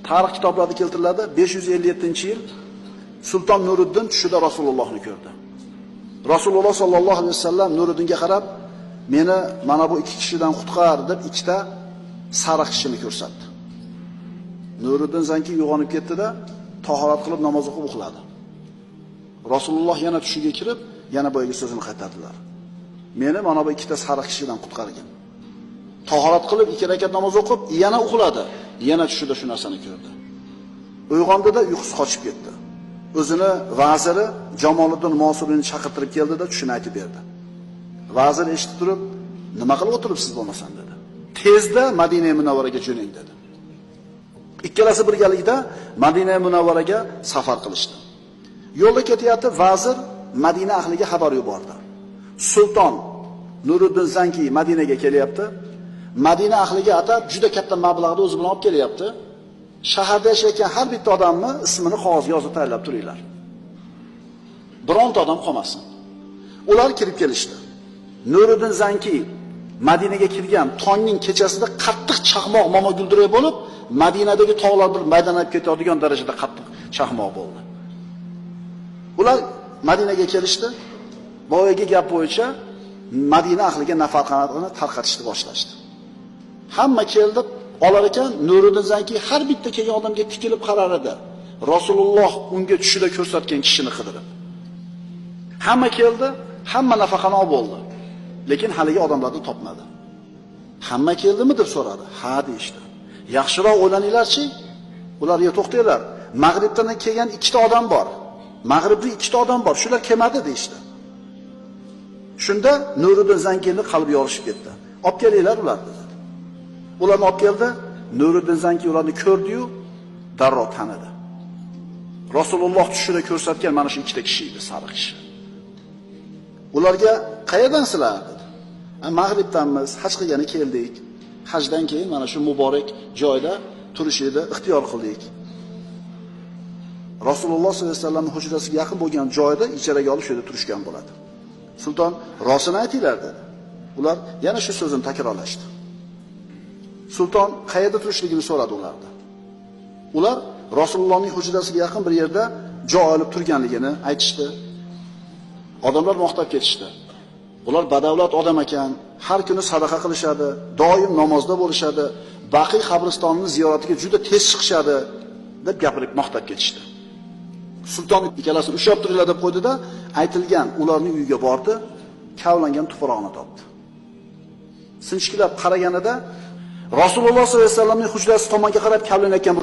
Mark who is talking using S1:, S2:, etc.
S1: Tarix kitoblarida keltiriladi, 557-yil Sulton Nuriddin tushida Rasulullohni ko'rdi. Rasululloh sallallohu alayhi vasallam Nuriddinga qarab, "Meni mana bu ikki kishidan qutqar" deb ikkita sariq kishini ko'rsatdi. Nuriddin zanki uyg'onib ketdi-da, tahorat qilib namoz o'qib uxladi. Rasululloh yana tushiga kirib, yana boyagi so'zini qaytardilar. "Meni mana bu ikkita sariq kishidan qutqargin." Tahorat qilib 2 rakat namoz o'qib, yana uxladi. Yana tushida shu narsani ko'rdi. Uyg'ondida uyqusi qochib ketdi. O'zini vaziri Jamoliddin Mosurini chaqirtirib keldida tushini aytib berdi. Vazir eshitib turib, "Nima qilib o'tiribsiz bo'lmasan?" dedi. "Tezda Madina Munavvaraga jo'ning" dedi. Ikkalasi birgalikda Madina Munavvaraga safar qilishdi. Yo'lda ketyapti, vazir Madina ahliga xabar yubordi. Sulton Nuriddin Zanki Madinaga kelyapti. Madina ahliga atab juda katta mablag'da o'zi bilan olib kelyapti. Shaharda yashayotgan har bitta odamni ismini qog'ozga yozib tayyorlab turinglar. Bironta odam qolmasin. Ular kirib kelishdi. Nuriddin Zanki Madinaga kirgan tongning kechasida qattiq chaqmoq momo guldiray bo'lib, Madinadagi tog'lar bir maydanlab ketadigan darajada qattiq chaqmoq bo'ldi. Ular Madinaga kelishdi. Boyagi gap bo'yicha Madina ahliga nafaqatni tarqatishni boshlashdi. Hamma keldi, olar ekan, Nuriddin Zanki har bitta kelgan odamga tikilib qarar edi. Rasululloh unga tushida ko'rsatgan kishini qidirib. Hamma keldi, hamma nafaqani olib bo'ldi. Lekin haligi odamlarni topmadi. Hamma keldimi deb so'radi. Ha deyishdi. Yaxshiroq o'ylaninglarchi. Ularga to'xtanglar. Mag'ribdan kelgan 2 ta odam bor. Mag'ribda 2 ta odam bor. Shular kelmadi deyishdi. Shunda Nuriddin Zankini qalbi yorishib ketdi. Olib kelinglar ular dedi. Ularni olib keldi. Nuriddin Zanki ularni ko'rdi-yu, darrov tanidi. Rasululloh tushida ko'rsatgan mana shu 2 ta kishi edi, sariq kishi. Ularga qayerdansizlar dedi. Mag'ribdanmiz, haj qilgani keldik. Hajdan keyin mana shu muborak joyda turishni ixtiyor qildik. Rasululloh sollallohu alayhi vasallamning hujrasiga yaqin bo'lgan joyda ijaraga olib shu yerda turishgan bo'ladi. Sulton, "Rostini aytinglar" dedi. Ular yana shu so'zini takrorlashdi. Sulton qayerda turishligini so'radi ulardan. Ular Rasulullohning hujrasiga yaqin bir yerda joy olib turganligini aytishdi. Odamlar maqtab ketishdi. Ular badavlat odam ekan, har kuni sadaqa qilishadi, doim namozda bo'lishadi, Baqiy qabristonining ziyoratiga juda tez chiqishadi deb gapirib maqtab ketishdi. Sulton ikkalasini ushlab turinglar deb qo'ydi-da, aytilgan ularning uyiga bordi, kavlangan tuproqni topdi. Sinchkilab qaraganida Rasululloh sollallohu alayhi vasallamning hujrasi tomonga qarab kavlanayotgan